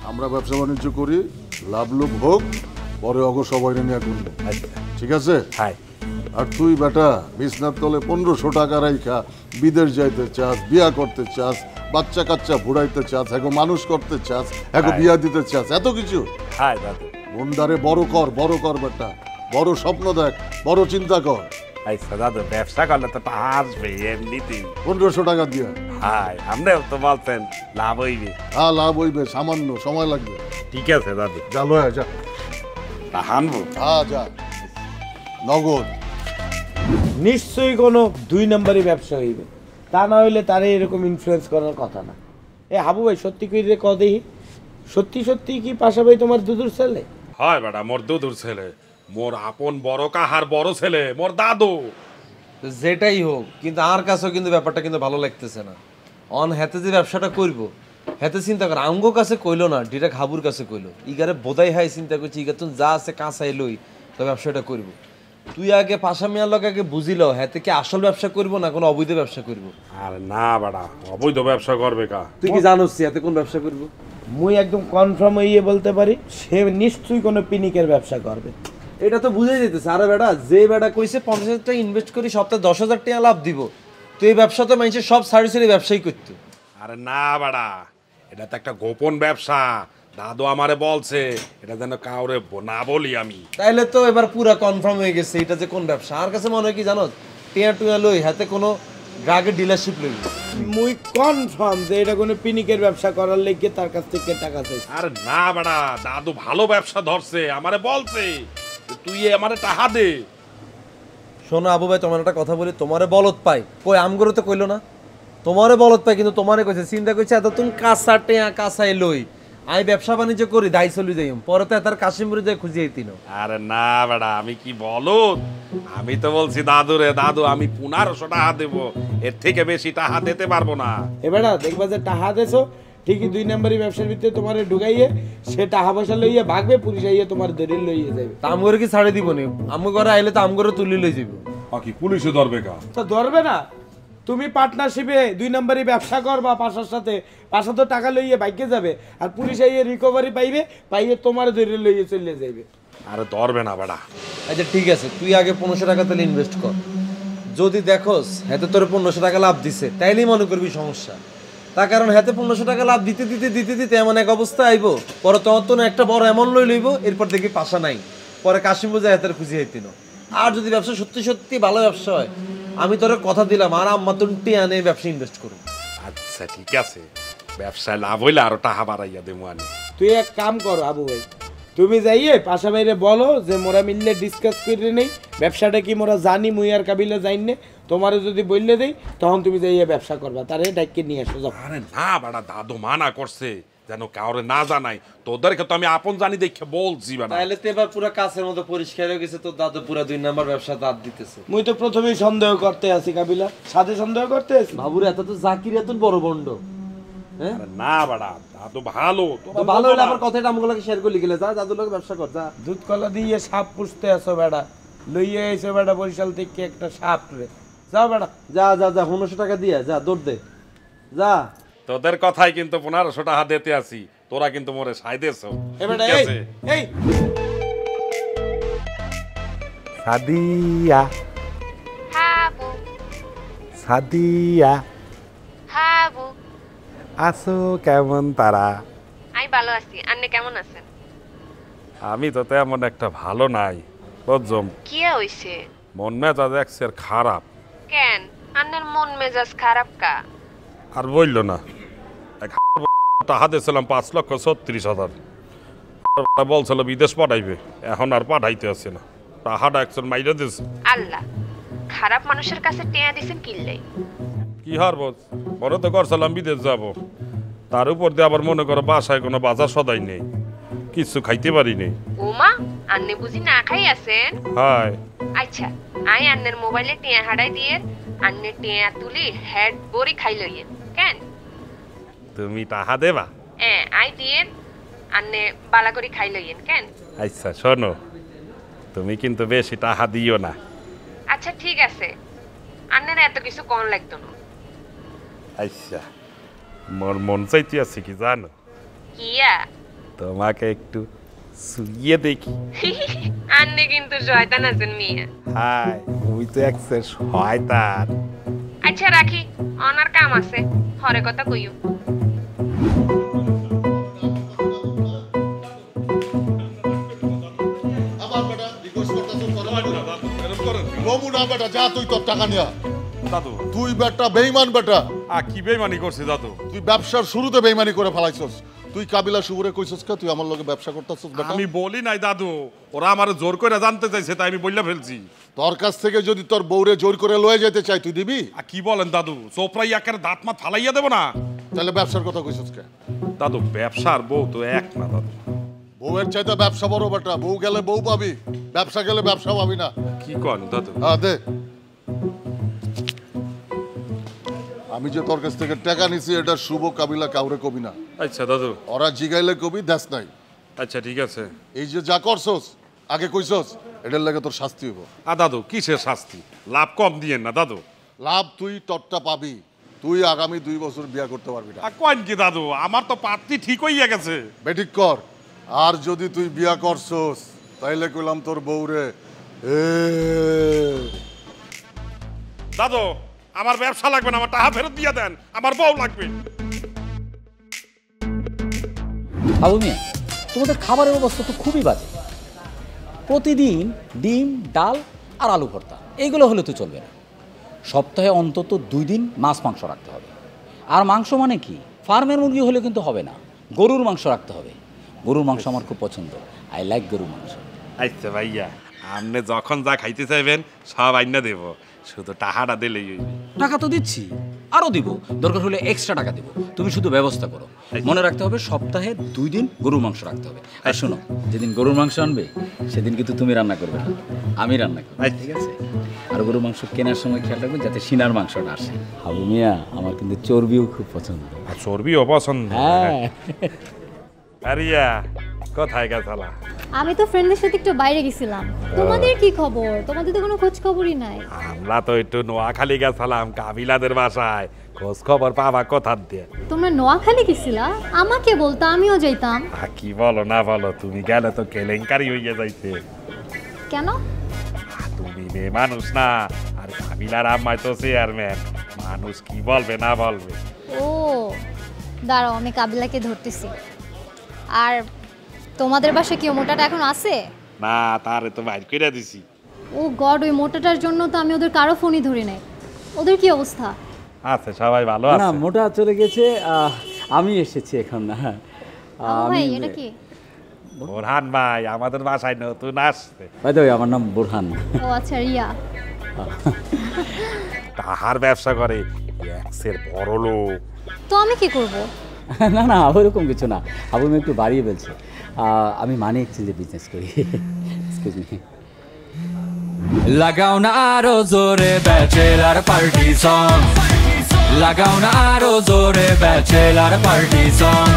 আমরা ব্যবসা বাণিজ্য করি, লাভ লোভ হোক, পরে অগ সবাই নিয়ে করবো। ঠিক আছে? হাই। আর তুই বেটা বিছনার তলে 1500 টাকা রাইখা বিদেশ যাইতে চাস, বিয়া করতে চাস, বাচ্চা কাচ্চা ভুড়াইতে চাস, এখন মানুষ করতে চাস, এখন বিয়া দিতে চাস, এত কিছু। হাই দাদু। মনদারে বড় কর বেটা, বড় স্বপ্ন দেখ, বড় চিন্তা কর। আচ্ছা দাদু, ব্যবসা করলে তো আসবে এমনিতেই। 1500 টাকা দিয়া। হাই, আপনিও তো বলছেন লাভ হইবে। হ্যাঁ, লাভ হইবে, সামান্য সময় লাগবে। ঠিক আছে দাদু, যা লয়া যা। হানবো। হ্যাঁ যা, নগদ। নিশ্চয়ই কোনো 2 নম্বরই ব্যবসা হইবে, তা না হইলে তারে এরকম ইনফ্লুয়েন্স করার কথা না। এ হাবু ভাই, সত্যি কইরে কদেহি, সত্যি সত্যি কি পাশা ভাই তোমার দুধুর ছেলে? হয় বেটা, মোর দুধুর ছেলে, মোর আপন বড় কাহার বড় ছেলে, মোর দাদু। যেটাই হোক, কিন্তু আমার কাছেও কিন্তু ব্যাপারটা কিন্তু ভালো লাগতেছে না। অন হাতে যে ব্যবসাটা করব, হাতে চিন্তা কর, আঙ্গো কাছে কইলো না, ডিরেক্ট হাবুর কাছে কইলো। ইগারে বোধাই হাই চিন্তা করছি, ইগা তুমি যা আছে কাঁচাই লই তো ব্যবসাটা করব। তুই আগে পাশা মিয়ার লোক আগে বুঝিল হাতে কি আসল ব্যবসা করব না কোনো অবৈধ ব্যবসা করব। আর না বেটা, অবৈধ ব্যবসা করবে কা? তুই কি জানোস হাতে কোন ব্যবসা করব? মুই একদম কনফার্ম হইয়ে বলতে পারি, সে নিশ্চয়ই কোনো পিনিকের ব্যবসা করবে। এটা তো বুঝে যেতেছে। আরে বেটা, যে বেটা কইছে 50,000 টাকা ইনভেস্ট করি সপ্তাহে 10,000 টাকা লাভ দিব, তো এই ব্যবসা তো মানুষের সব সার্ভিসের ব্যবসায়ী করতো। আরে না বেটা, এটা তো একটা গোপন ব্যবসা। দাদু আমারে বলছে এটা যেন কাউরে না বলি আমি। তাইলে তো এবার পুরা কনফার্ম হয়ে গেছে এটা যে কোন ব্যবসা। আর কাছে মনে হয় কি জানো, টিয়া টুয়া লই হাতে কোনো ড্রাগের ডিলারশিপ লই। মুই কনফার্ম যে এটা কোনো পিনিকের ব্যবসা করার লেগে তার কাছ থেকে টাকা চাইছে। আরে না বেটা, দাদু ভালো ব্যবসা ধরছে, আমারে বলছে যে তুই আমারে টাকা দে। শোনো আবু ভাই, তোমার একটা কথা বলি, তোমারে বলত পাই কই আমগরে তো কইলো না, তোমারে বলত পাই কিন্তু তোমারে কইছে। চিন্তা করছে এত তুমি কাঁচা টেয়া কাঁচাই লই আমি ব্যবসা বাণিজ্য করি, দায় চলি যাই, পরে তো তার কাশিমপুরে যাই খুঁজে দিন। আরে না বেটা, আমি কি বলো, আমি তো বলছি দাদুরে, দাদু আমি 1500 টাকা দেবো, এর থেকে বেশি টাকা দিতে পারবো না। এবারে দেখবা যে টাহা দেছো ঠিকই 2 নম্বরই ব্যবসার ভিতরে তোমারে ঢুকাইয়ে সে টাকা পয়সা লইয়া ভাগবে, পুলিশ আইয়া তোমার দলিল লইয়া যাবে। তা আমগরে কি ছাড়ে দিব নি? আমগো ঘরে আইলে তো আমগরে তুলি লই যাবো। বাকি পুলিশে ধরবে কা? তো ধরবে না, তুমি পার্টনারশিপে 2 নম্বরই ব্যবসা করবা পাশার সাথে, পাশা তো টাকা লইয়া বাইকে যাবে, আর পুলিশ আইয়া রিকভারি পাইবে, পাইয়ে তোমার দলিল লইয়া চলে যাবে। আরে ধরবে না বেটা। আচ্ছা ঠিক আছে, তুই আগে 1500 টাকা তাহলে ইনভেস্ট কর। যদি দেখোস হাতে তোর 1500 টাকা লাভ দিছে, তাইলেই মনে করবি সমস্যা। তার কারণ হাতে 1500 টাকা লাভ দিতে দিতে দিতে দিতে এমন এক অবস্থা আইব, পরে তোর তো একটা বড় এমন লই লইব, এরপর দেখবি পাশা নাই, পরে কাশিমপুর যায় হাতের খুঁজে হইতিন। আর যদি ব্যবসা সত্যি সত্যি ভালো ব্যবসা হয়, আমি তোর কথা দিলাম আর আম্মা তোর টিয়ানে ব্যবসা ইনভেস্ট করুন। আচ্ছা ঠিক আছে, ব্যবসায় লাভ হইলে আরো টাকা বাড়াইয়া দেবো আমি। তুই এক কাম করো আবু ভাই, তুমি যাইয়ে পাশা বাইরে বলো যে মোরা মিললে ডিসকাস করে নেই ব্যবসাটা কি মোরা জানি, মুই আর কাবিলা যাইনে, তোমারে যদি বললে দেই তখন তুমি যাইয়ে ব্যবসা করবা, তারে ডাইকে নিয়ে আসো যাও। আরে না বেটা, দাদু মানা করছে যেন কাউরে না জানাই, তোদেরকে তো আমি আপন জানি দেখে বলছি বেটা। তাহলে তো এবার পুরো কাছের মতো পরিষ্কার হয়ে গেছে, তোর দাদু পুরো 2 নাম্বার ব্যবসা দাঁত দিতেছে। মুই তো প্রথমেই সন্দেহ করতে আছি কাবিলা, সাথে সন্দেহ করতে আছি। বাবুরে এত তো জাকির এত বড় বন্ড, হ্যাঁ আরে না বেটা, দাদু ভালো, তো ভালো হলে আমার কথাটা আমগুলোকে শেয়ার করে লিখলে যা, দাদুর লোক ব্যবসা কর যা। দুধ কলা দিয়ে সাপ পুষতে আসো বেড়া, লইয়ে এসো বেড়া বরিশাল থেকে একটা সাপ রে, যাও বেড়া। যা যা যা 1500 টাকা দিয়া যা, দৌড় দে যা। তোদের কথাই কিন্তু 1500 টাকা দিতে আসি, তোরা কিন্তু মোরে সাইদেছো। এ বেটা ঠিক এই আছে? এই সাদিয়া, হাবু সাদিয়া, হাবু আসো কেমন তারা? আমি ভালো আছি, আপনি কেমন আছেন? আমি তো তেমন একটা ভালো নাই বুঝছম, কি হইছে? মন মেজাজ একসের খারাপ। কেন আপনার মন মেজাজ খারাপ কা? আর বললো না, এক টাকা দিয়েছিলাম 5,36,000, বলছিল বিদেশ পাঠাইবে, এখন আর পাঠাইতে আসছে না, টাকাটা একজন মাইরে দিয়েছে। আল্লাহ, খারাপ মানুষের কাছে টেয়া দিছেন কিল্লাই? কি হার বোঝ, মনে তো করছিলাম বিদেশ যাব, তার উপর দিয়ে আবার মনে করো বাসায় কোনো বাজার সদাই নেই, কিছু খাইতে পারি নেই। ওমা, আপনি বুঝি না খাই আছেন? হায়, আচ্ছা, আই আন্নের মোবাইলে টেয়া হারাই দিয়ে আন্নে টেয়া তুলি হেড বড়ি খাই লইয়েন কেন? তুমি টাকা দেবা? আই দিয়ে আন্নে বালা করে খাই লইয়েন কেন? আচ্ছা শোনো, তুমি কিন্তু বেশি টাকা দিও না। আচ্ছা ঠিক আছে, আন্নের এত কিছু কোন লাগতো না। আচ্ছা, মোর মন চাইতে আছে কি জানো? কিয়া? তোমাকে একটু শুইয়ে দেখি। আন্নে কিন্তু শয়তান আছেন মিয়া। হাই ওই তো এক শয়তান। আচ্ছা রাখি, অনার কাম আছে, হরে কথা কইও। রমুনা বেটা যা, তুই তোর টাকা নিয়া। দাদু তুই বেটা বেইমান বেটা, কি বেইমানি করছি দাদু? তুই ব্যবসার শুরুতে বেইমানি করে ফেলাইছস। তুই কাবিলা শুভরে কইছস কা তুই আমার লগে ব্যবসা করতেছস বেটা? আমি বলি নাই দাদু, ওরা আমার জোর করে জানতে চাইছে তাই আমি বললা ফেলছি। তোর কাছ থেকে যদি তোর বউরে জোর করে লয়ে যেতে চাই তুই দিবি? কি বলেন দাদু, চোপড়াই একের দাঁত মাত ফালাইয়া দেবো না? তাহলে ব্যবসার কথা কইছস কে? দাদু ব্যবসার বউ তো এক না দাদু। বউয়ের চাইতে ব্যবসা বড় বেটা। বউ গেলে বউ পাবি, ব্যবসা গেলে ব্যবসা পাবি না। কি কন দাদু? হ্যাঁ দে। আমি যে তোর কাছ থেকে টাকা নিছি এটা শুভ কাবিলা কাউরে কবি না। আচ্ছা দাদু। ওরা জিগাইলে কবি, দেশ নাই। আচ্ছা ঠিক আছে। এই যে যা করছস আগে কইছস, এটার লাগে তোর শাস্তি হইব। দাদু কিসের শাস্তি? লাভ কম দিয়েন না দাদু। লাভ তুই তরটা পাবি। তুই আগামী 2 বছর বিয়া করতে পারবি না। কয়েন কি দাদু, আমার তো পাত্রী ঠিক হইয়া গেছে। বেঠিক কর। আর যদি তুই বিয়া করছস তাইলে কইলাম তোর বউরে দাদু আমার ব্যবসা লাগবে না, আমার টাকা ফেরত দিয়ে দেন, আমার বউ লাগবে। বাবু মিয়া, তোমাদের খাবারের অবস্থা তো খুবই বাজে। প্রতিদিন ডিম, ডাল আর আলু ভর্তা, এইগুলো হলে তো চলবে না। সপ্তাহে অন্তত 2 দিন মাছ মাংস রাখতে হবে। আর মাংস মানে কি, ফার্মের মুরগি হলে কিন্তু হবে না, গরুর মাংস রাখতে হবে। গরুর মাংস আমার খুব পছন্দ, আই লাইক গরুর মাংস। আচ্ছা ভাইয়া, আপনি যখন যা খাইতে চাইবেন সব আইনা দেব, শুধু টাকাটা দিলেই হইবে। টাকা তো দিচ্ছি, আরও দিব, দরকার হলে এক্সট্রা টাকা দেবো। তুমি শুধু ব্যবস্থা করো। মনে রাখতে হবে সপ্তাহে 2 দিন গরুর মাংস রাখতে হবে। আর শোনো, যেদিন গরুর মাংস আনবে সেদিন কিন্তু তুমি রান্না করবে না, আমি রান্না করবো, ঠিক আছে? আর গরুর মাংস কেনার সময় খেয়াল রাখবেন যাতে সিনার মাংসটা আসে। হাবু মিয়া, আমার কিন্তু চর্বিও খুব পছন্দ। চর্বিও পছন্দ? হ্যাঁ। আরিয়া কোথায় গেছালা? আমি তো ফ্রেন্ডদের সাথে একটু বাইরে গেছিলাম। তোমাদের কি খবর? তোমাদের তো কোনো খোঁজ খবরই নাই। আমরা তো একটু নোয়াখালী গেছিলাম কাবিলাদের বাসায়, খোঁজ খবর পাবা কোথার দিয়ে? তোমরা নোয়াখালী গেছিলা? আমাকে বলতো, আমিও যাইতাম। কি বলো না বলো, তুমি গেলে তো কেলেঙ্কারি হইয়া যাইতে। কেন? তুমি মেয়ে মানুষ না, আর কাবিলার আম্মাই তো চেয়ারম্যান, মানুষ কি বলবে না বলবে। ও দাঁড়াও, আমি কাবিলাকে ধরতেছি। আর তোমাদের বাসায় কি মোটাটা এখন আছে? না, তারে তো বাইর কইরা দিছি। ও গড, ওই মোটাটার জন্য তো আমি ওদের কারো ফোনই ধরি নাই। ওদের কি অবস্থা? আছে, সবাই ভালো না, আছে। মোটা চলে গেছে, আমি এসেছি এখন। না ভাই, এটা কি? বোরহান ভাই আমাদের বাসায় নতুন আসছে। ভাই, আমার নাম বোরহান। ও আচ্ছা, রিয়া। তাহার ব্যবসা করে, এক্সের বড় লোক। তো আমি কি করব? না না, ওরকম কিছু না। আবু আমি একটু বাড়িয়ে বলছি, আমি মানি এক্সচেঞ্জে বিজনেস করি। Excuse me. লাগাও না আরো জোরে ব্যাচেলার পার্টি সং, লাগাও না আরো জোরে ব্যাচেলার পার্টি সং।